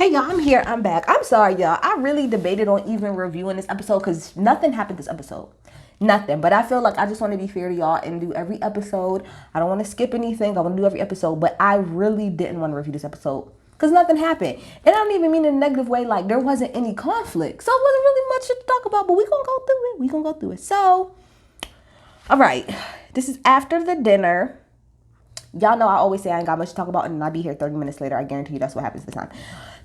Hey y'all, I'm here. I'm back. I'm sorry, y'all. I really debated on even reviewing this episode because nothing happened this episode. Nothing. But I feel like I just want to be fair to y'all and do every episode. I don't want to skip anything. I want to do every episode. But I really didn't want to review this episode because nothing happened. And I don't even mean in a negative way. Like, there wasn't any conflict. So it wasn't really much to talk about. But we going to go through it. We going to go through it. So, all right. This is after the dinner. Y'all know I always say I ain't got much to talk about, and I'll be here 30 minutes later. I guarantee you that's what happens this time.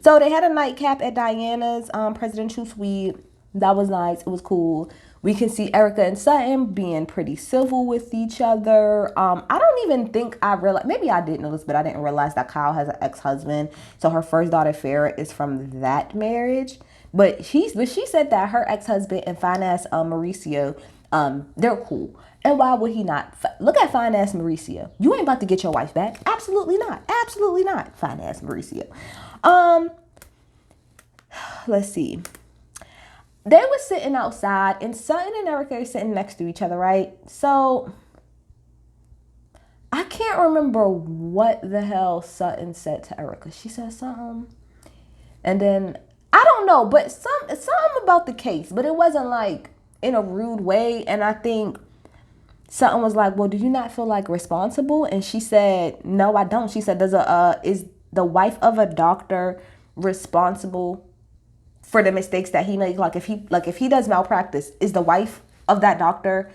So they had a nightcap at Diana's presidential suite. That was nice. It was cool. We can see Erica and Sutton being pretty civil with each other. I don't even think I realized, maybe I did know this, but I didn't realize that Kyle has an ex-husband. So her first daughter, Farrah, is from that marriage. But she said that her ex-husband and fine-ass Mauricio, they're cool. And why would he not? Look at fine-ass Mauricio. You ain't about to get your wife back. Absolutely not. Absolutely not, fine-ass Mauricio. Let's see. They were sitting outside, and Sutton and Erica are sitting next to each other, right? So I can't remember what the hell Sutton said to Erica. She said something, and then I don't know, but something about the case, but it wasn't like in a rude way. And I think Sutton was like, "Well, do you not feel like responsible?" And she said, "No, I don't." She said, is the wife of a doctor responsible for the mistakes that he made? Like if he does malpractice, is the wife of that doctor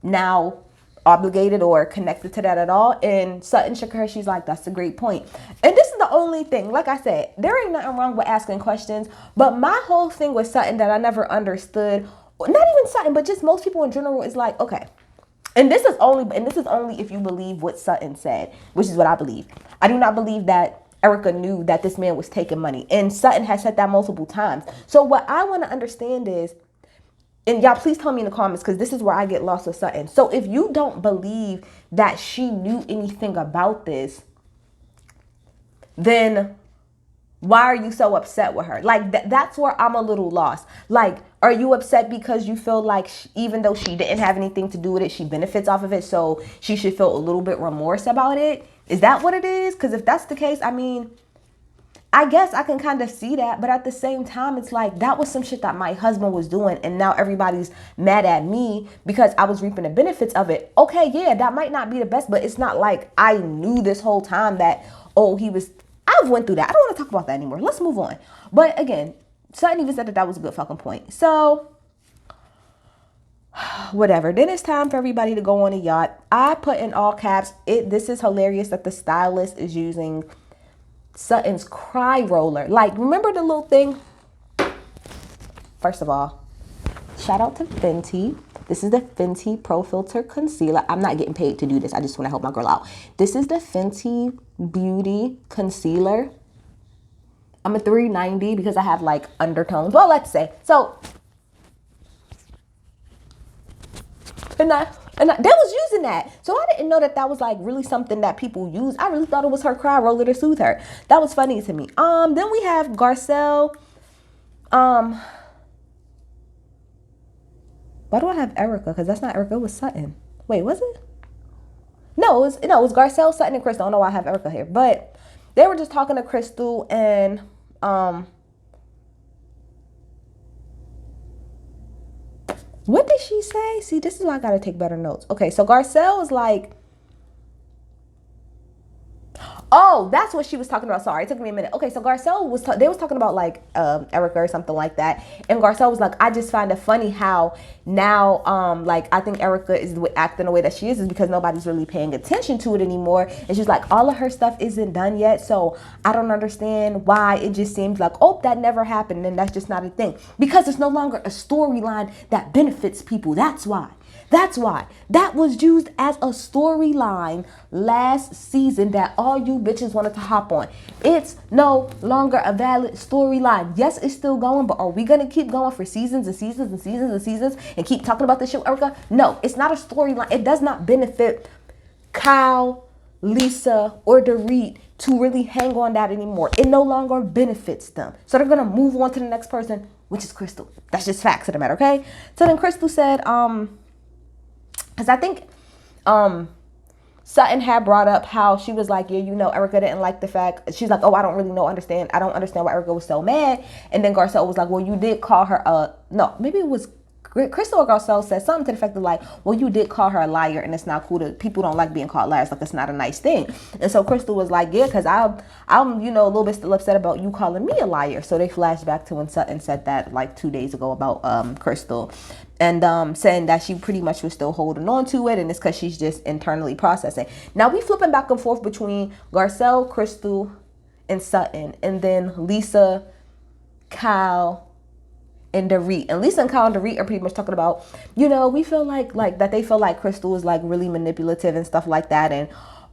now obligated or connected to that at all?" And Sutton shook her head. She's like, "That's a great point." And this is the only thing, like I said, there ain't nothing wrong with asking questions, but my whole thing with Sutton that I never understood, not even Sutton, but just most people in general, is like, okay, and this is only if you believe what Sutton said, which is what I believe. I do not believe that Erica knew that this man was taking money. And Sutton has said that multiple times. So what I want to understand is, and y'all please tell me in the comments, because this is where I get lost with Sutton. So if you don't believe that she knew anything about this, then why are you so upset with her? Like, that's where I'm a little lost. Like, are you upset because you feel like even though she didn't have anything to do with it, she benefits off of it, so she should feel a little bit remorse about it? Is that what it is? Because if that's the case, I mean, I guess I can kind of see that. But at the same time, it's like, that was some shit that my husband was doing, and now everybody's mad at me because I was reaping the benefits of it. Okay, yeah, that might not be the best, but it's not like I knew this whole time that, oh, he was... I've went through that. I don't want to talk about that anymore. Let's move on. But again, Sutton even said that was a good fucking point. So, whatever. Then it's time for everybody to go on a yacht. I put in all caps, this is hilarious that the stylist is using Sutton's cry roller. Like, remember the little thing? First of all, shout out to Fenty. This is the Fenty Pro Filter Concealer. I'm not getting paid to do this. I just want to help my girl out. This is the Fenty Beauty Concealer. I'm a $3.90 because I have like undertones. Well, let's say. So, and they was using that. So I didn't know that was like really something that people use. I really thought it was her cry roller to soothe her. That was funny to me. Then we have Garcelle. Why do I have Erica? Because that's not Erica. It was Sutton. Wait, was it? No, it was Garcelle, Sutton, and Crystal. I don't know why I have Erica here. But they were just talking to Crystal, and what did she say? See, this is why I gotta take better notes. Okay, so Garcelle was like, oh, that's what she was talking about. Sorry, it took me a minute. Okay, so Garcelle they was talking about like Erica or something like that, and Garcelle was like, I just find it funny how now like I think Erica is acting the way that she is because nobody's really paying attention to it anymore, and she's like, all of her stuff isn't done yet, so I don't understand why it just seems like, oh, that never happened, and that's just not a thing because it's no longer a storyline that benefits people. That's why. That was used as a storyline last season that all you bitches wanted to hop on. It's no longer a valid storyline. Yes, it's still going, but are we going to keep going for seasons and seasons and seasons and seasons and keep talking about this shit, Erica? No, it's not a storyline. It does not benefit Kyle, Lisa, or Dorit to really hang on that anymore. It no longer benefits them. So they're going to move on to the next person, which is Crystal. That's just facts of the matter, okay? So then Crystal said, because I think Sutton had brought up how she was like, yeah, you know, Erica didn't like the fact. She's like, oh, I don't really know, understand. I don't understand why Erica was so mad. And then Garcelle was like, well, you did call her no, maybe it was Crystal or Garcelle said something to the effect of like, well, you did call her a liar, and it's not cool to, people don't like being called liars, like it's not a nice thing. And so Crystal was like, yeah, because I'm you know, a little bit still upset about you calling me a liar. So they flashed back to when Sutton said that like 2 days ago about Crystal, and saying that she pretty much was still holding on to it, and it's because she's just internally processing. Now we flipping back and forth between Garcelle, Crystal, and Sutton, and then Lisa, Kyle, and Dorit. And Lisa and Kyle and Dorit are pretty much talking about, you know, we feel like that they feel like Crystal is like really manipulative and stuff like that. And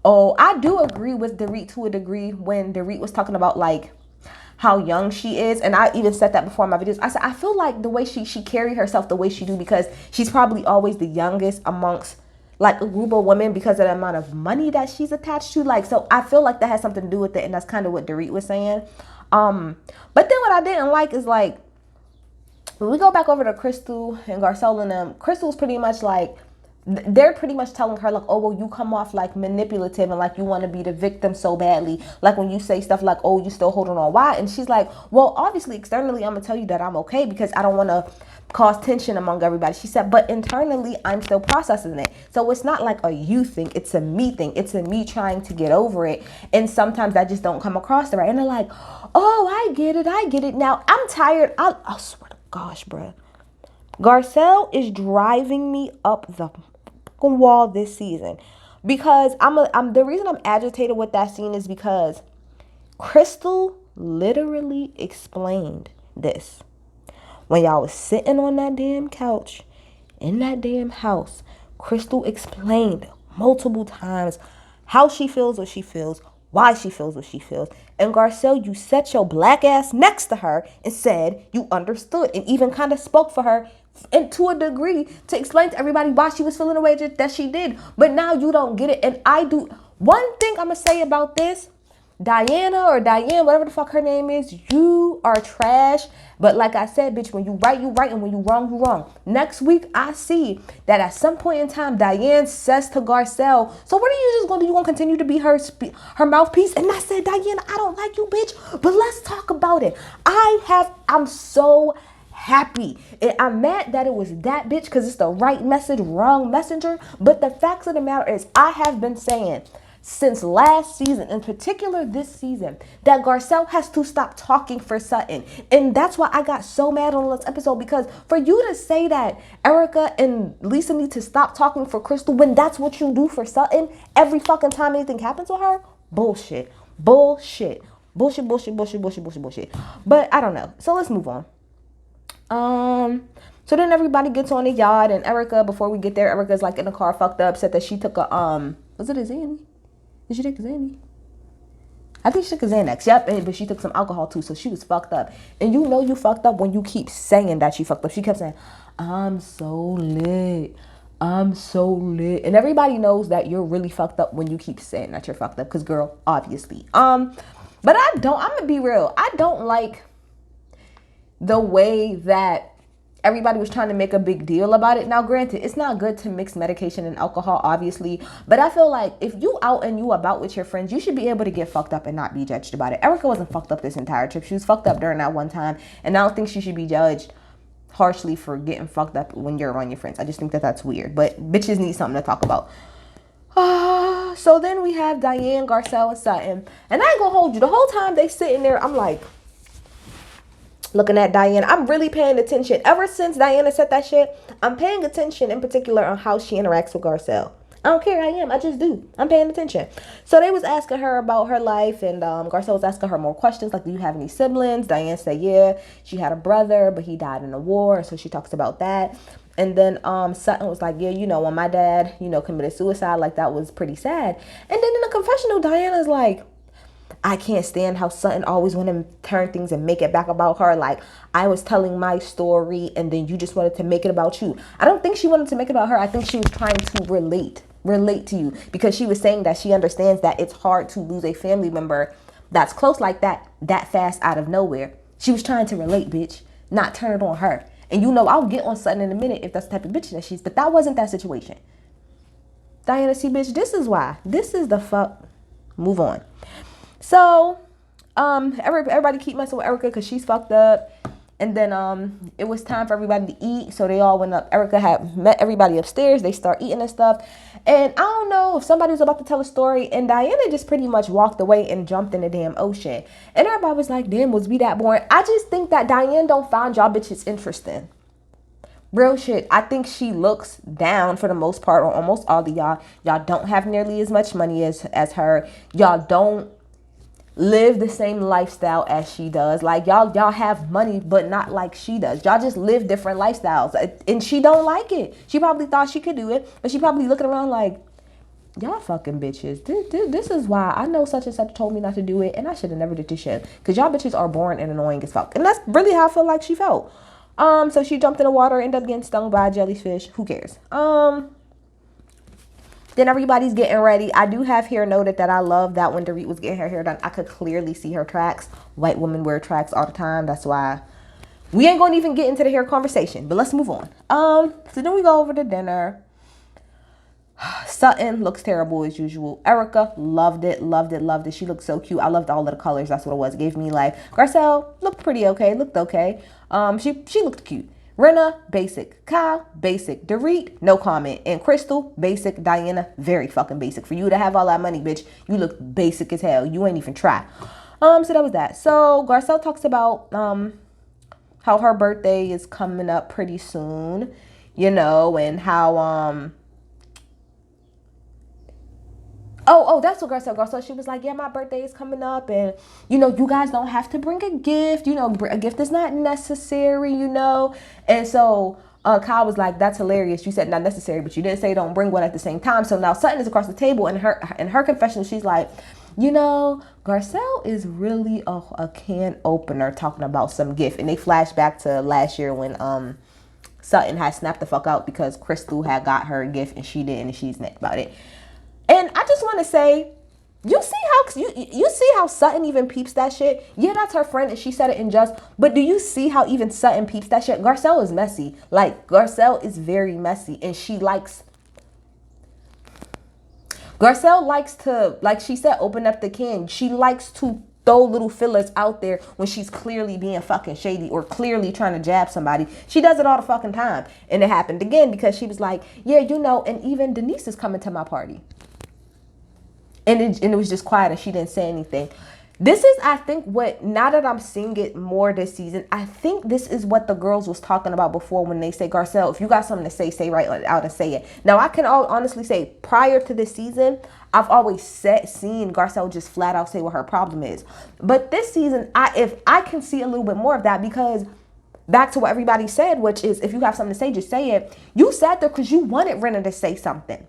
oh, I do agree with Dorit to a degree when Dorit was talking about like how young she is. And I even said that before in my videos. I said I feel like the way she carry herself the way she do, because she's probably always the youngest amongst like a group of women because of the amount of money that she's attached to. Like, so I feel like that has something to do with it, and that's kind of what Dorit was saying. But then what I didn't like is like, when we go back over to Crystal and Garcelle and them, Crystal's pretty much like, they're pretty much telling her like, oh, well, you come off like manipulative and like you want to be the victim so badly. Like when you say stuff like, oh, you still holding on, why? And she's like, well, obviously externally I'm gonna tell you that I'm okay because I don't want to cause tension among everybody. She said, but internally I'm still processing it. So it's not like a you thing, it's a me thing. It's a me trying to get over it. And sometimes I just don't come across the right. And they're like, oh, I get it. Now I'm tired. I swear to gosh, bruh. Garcelle is driving me up the wall this season, because I'm the reason I'm agitated with that scene is because Crystal literally explained this when y'all was sitting on that damn couch in that damn house. Crystal explained multiple times how she feels what she feels, why she feels what she feels. And Garcelle, you set your black ass next to her and said you understood, and even kind of spoke for her, and to a degree to explain to everybody why she was feeling the way that she did. But now you don't get it. And I do. One thing I'm gonna say about this, Diana or Diane, whatever the fuck her name is, you are trash. But like I said, bitch, when you right, you right, and when you wrong, you wrong. Next week, I see that at some point in time, Diane says to Garcelle, so what are you just gonna do? You gonna continue to be her mouthpiece? And I said, Diana, I don't like you, bitch, but let's talk about it. I'm so happy. And I'm mad that it was that bitch because it's the right message, wrong messenger. But the facts of the matter is, I have been saying since last season, in particular this season, that Garcelle has to stop talking for Sutton. And that's why I got so mad on this episode, because for you to say that Erica and Lisa need to stop talking for Crystal when that's what you do for Sutton every fucking time anything happens with her, bullshit. But I don't know. So let's move on. So then everybody gets on the yacht, and Erica, before we get there, Erica's like in the car fucked up, said that she took a, was it a Xanny? Did she take a Xanny? I think she took a Xanax, yep, but she took some alcohol too, so she was fucked up. And you know you fucked up when you keep saying that she fucked up. She kept saying, I'm so lit. And everybody knows that you're really fucked up when you keep saying that you're fucked up, because girl, obviously. But I'm gonna be real. I don't like the way that everybody was trying to make a big deal about it. Now, granted, it's not good to mix medication and alcohol, obviously, but I feel like if you out and you about with your friends, you should be able to get fucked up and not be judged about it. Erica wasn't fucked up this entire trip. She was fucked up during that one time, and I don't think she should be judged harshly for getting fucked up when you're around your friends. I just think that that's weird, but bitches need something to talk about. So then we have Diane, Garcelle, and Sutton, and I ain't gonna hold you. The whole time they sitting there, I'm like, looking at Diana. I'm really paying attention. Ever since Diana said that shit, I'm paying attention in particular on how she interacts with Garcelle. I don't care, I am. I just do. I'm paying attention. So they was asking her about her life, and Garcelle was asking her more questions, like, do you have any siblings? Diane said, yeah, she had a brother, but he died in the war, so she talks about that. And then Sutton was like, yeah, you know, when my dad, you know, committed suicide, like, that was pretty sad. And then in the confessional, Diana's like, I can't stand how Sutton always want to turn things and make it back about her. Like, I was telling my story and then you just wanted to make it about you. I don't think she wanted to make it about her. I think she was trying to relate to you, because she was saying that she understands that it's hard to lose a family member that's close like that fast out of nowhere. She was trying to relate, bitch, not turn it on her. And you know, I'll get on Sutton in a minute if that's the type of bitch that she's, but that wasn't that situation. Diana, see, bitch, this is why. This is the fuck. Move on. So, everybody keep messing with Erica because she's fucked up. And then it was time for everybody to eat. So they all went up. Erica had met everybody upstairs. They start eating and stuff. And I don't know if somebody was about to tell a story. And Diana just pretty much walked away and jumped in the damn ocean. And everybody was like, damn, was we that boring? I just think that Diane don't find y'all bitches interesting. Real shit. I think she looks down for the most part on almost all of y'all. Y'all don't have nearly as much money as her. Y'all don't live the same lifestyle as she does. Like y'all have money, but not like she does. Y'all just live different lifestyles, and she don't like it. She probably thought she could do it, but she probably looking around like, y'all fucking bitches. This is why I know such and such told me not to do it, and I should have never did this shit. Cause y'all bitches are boring and annoying as fuck, and that's really how I feel like she felt. So she jumped in the water, ended up getting stung by a jellyfish. Who cares? Then everybody's getting ready. I do have here noted that I love that when Dorit was getting her hair done, I could clearly see her tracks. White women wear tracks all the time. That's why we ain't going to even get into the hair conversation, but let's move on. So then we go over to dinner. Sutton looks terrible as usual. Erica loved it. She looked so cute. I loved all of the colors. That's what it was. It gave me life. Garcelle looked pretty okay. Looked okay. She looked cute. Rinna, basic. Kyle, basic. Dorit, no comment. And Crystal, basic. Diana, very fucking basic. For you to have all that money, bitch, you look basic as hell. You ain't even try. So that was that. So Garcelle talks about how her birthday is coming up pretty soon, and how that's what Garcelle. She was like, yeah, my birthday is coming up, and you guys don't have to bring a gift. A gift is not necessary. And so Kyle was like, that's hilarious. You said not necessary, but you didn't say don't bring one at the same time. So now Sutton is across the table, and her confession, she's like, Garcelle is really a can opener talking about some gift, and they flash back to last year when Sutton had snapped the fuck out because Crystal had got her a gift and she didn't, and she's mad about it. And I just want to say, you see how Sutton even peeps that shit? Yeah, that's her friend, and she said it in jest. But do you see how even Sutton peeps that shit? Garcelle is messy. Like, Garcelle is very messy, and Garcelle likes to, like she said, open up the can. She likes to throw little fillers out there when she's clearly being fucking shady or clearly trying to jab somebody. She does it all the fucking time. And it happened again because she was like, yeah, and even Denise is coming to my party. And it was just quiet and she didn't say anything. This is, I think, now that I'm seeing it more this season, I think this is what the girls was talking about before when they say, Garcelle, if you got something to say right out and say it. Now, I can honestly say prior to this season, I've always seen Garcelle just flat out say what her problem is. But this season, if I can see a little bit more of that, because back to what everybody said, which is if you have something to say, just say it. You sat there because you wanted Rinna to say something.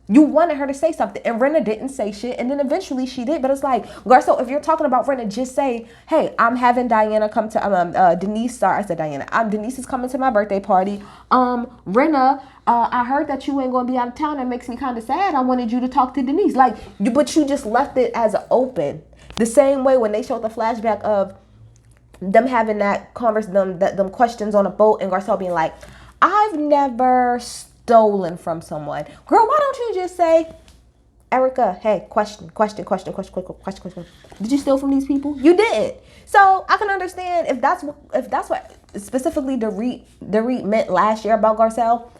You wanted her to say something, and Rinna didn't say shit, and then eventually she did. But it's like, Garcelle, if you're talking about Rinna, just say, hey, I'm having Diana come to, Denise, sorry, I said Diana. Denise is coming to my birthday party. Rinna, I heard that you ain't going to be out of town. That makes me kind of sad. I wanted you to talk to Denise. But you just left it as open. The same way when they showed the flashback of them having that them questions on a boat, and Garcelle being like, I've never stolen from someone. Girl, why don't you just say, Erica, hey, question. Did you steal from these people? You didn't. So I can understand if that's what specifically Dorit meant last year about Garcelle.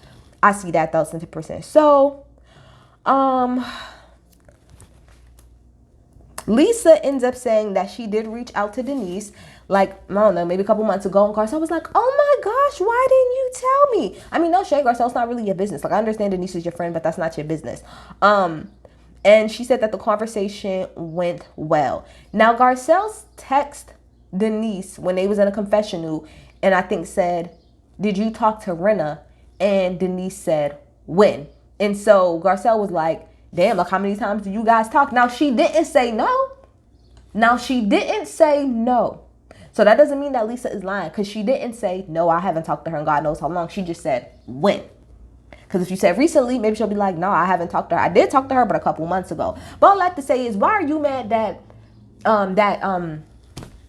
I see that 1,000%. So, Lisa ends up saying that she did reach out to Denise, I don't know, maybe a couple months ago, and Garcelle was like, oh my gosh, why didn't you tell me? I mean, no shade, Garcelle, it's not really your business. I understand Denise is your friend, but that's not your business. And she said that the conversation went well. Now, Garcelle's text Denise when they was in a confessional, and I think said, did you talk to Rinna? And Denise said, when? And so Garcelle was like, damn, how many times do you guys talk? Now, she didn't say no. So that doesn't mean that Lisa is lying, because she didn't say, no, I haven't talked to her in God knows how long. She just said, when? Because if you said recently, maybe she'll be like, no, I haven't talked to her. I did talk to her, but a couple months ago. But all I have to say is, why are you mad that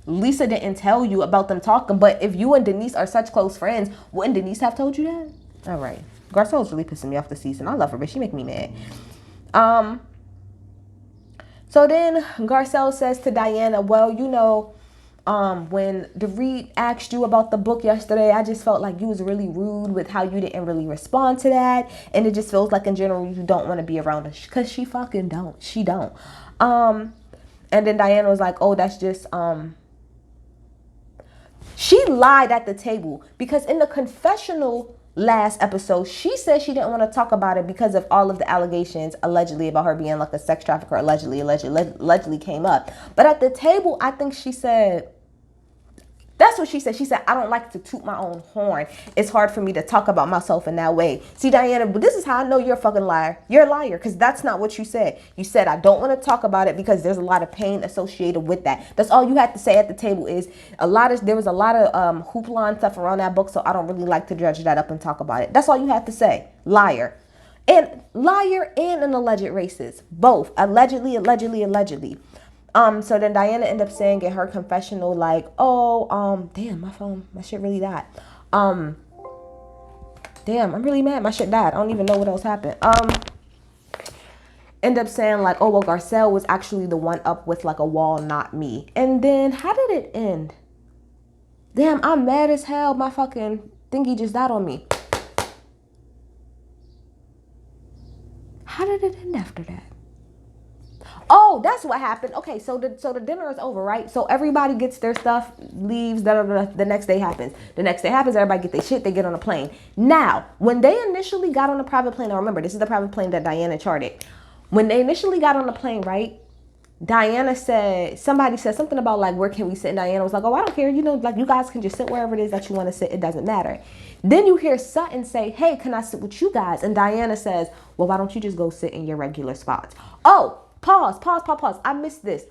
Lisa didn't tell you about them talking? But if you and Denise are such close friends, wouldn't Denise have told you that? All right. Garcelle's really pissing me off this season. I love her, but she make me mad. So then Garcelle says to Diana, well, you know, when Dorit asked you about the book yesterday, I just felt like you was really rude with how you didn't really respond to that. And it just feels like in general, you don't want to be around her because she fucking don't. She don't. And then Diana was like, oh, that's just, she lied at the table because in the confessional last episode, she said she didn't want to talk about it because of all of the allegations allegedly about her being like a sex trafficker, allegedly came up. But at the table, I think she said, that's what she said. She said, I don't like to toot my own horn. It's hard for me to talk about myself in that way. See, Diana, but this is how I know you're a fucking liar. You're a liar because that's not what you said. You said, I don't want to talk about it because there's a lot of pain associated with that. That's all you had to say at the table is there was a lot of hoopla and stuff around that book, so I don't really like to dredge that up and talk about it. That's all you had to say. Liar. And liar and an alleged racist. Both. Allegedly. So then Diana ended up saying in her confessional, like, oh, damn, my shit really died. Damn, I'm really mad. My shit died. I don't even know what else happened. End up saying like, oh, well, Garcelle was actually the one up with like a wall, not me. And then how did it end? Damn, I'm mad as hell. My fucking thingy just died on me. How did it end after that? Oh, that's what happened. Okay, so the dinner is over, right? So everybody gets their stuff, leaves. The next day happens. The next day happens. Everybody get their shit. They get on a plane. Now, when they initially got on the private plane, now remember, this is the private plane that Diana chartered. When they initially got on the plane, right? Somebody said something about like, where can we sit? And Diana was like, oh, I don't care. You know, like you guys can just sit wherever it is that you want to sit. It doesn't matter. Then you hear Sutton say, hey, can I sit with you guys? And Diana says, well, why don't you just go sit in your regular spots? Oh. Pause. I missed this.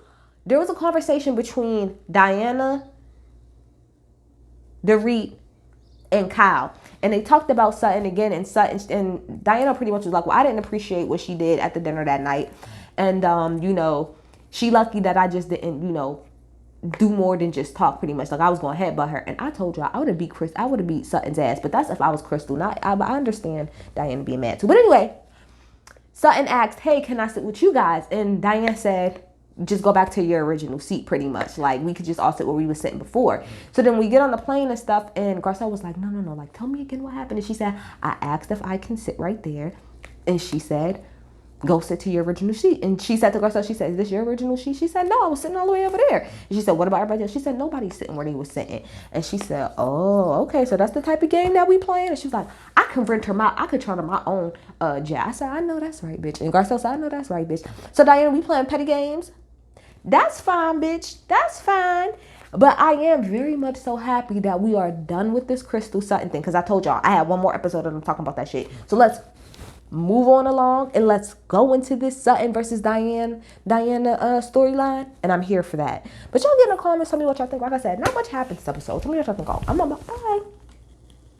There was a conversation between Diana, Dorit, and Kyle. And they talked about Sutton again. And Diana pretty much was like, well, I didn't appreciate what she did at the dinner that night. And, you know, she lucky that I just didn't, you know, do more than just talk pretty much. Like I was going to headbutt her. And I told y'all I would have beat Sutton's ass. But that's if I was Crystal. I understand Diana being mad too. But anyway. Sutton asked, hey, can I sit with you guys? And Diane said, just go back to your original seat pretty much. Like, we could just all sit where we were sitting before. So then we get on the plane and stuff, and Garcelle was like, no. Like, tell me again what happened. And she said, I asked if I can sit right there. And she said, go sit to your original seat. And she said to Garcelle, she said, is this your original seat? She said, no, I was sitting all the way over there. And she said, what about everybody else? She said, nobody's sitting where they were sitting. And she said, oh, okay, so that's the type of game that we playing? And she was like, I can charter my own jet. I said, I know that's right, bitch. And Garcelle said, I know that's right, bitch. So Diana, we playing petty games? That's fine, bitch. That's fine. But I am very much so happy that we are done with this Crystal Sutton thing. Because I told y'all, I had one more episode of them talking about that shit. So let's move on along and let's go into this Sutton versus Diana storyline, and I'm here for that. But y'all get in the comments, tell me what y'all think. Like I said, not much happened this episode. Tell me what y'all think. I'm on. Bye.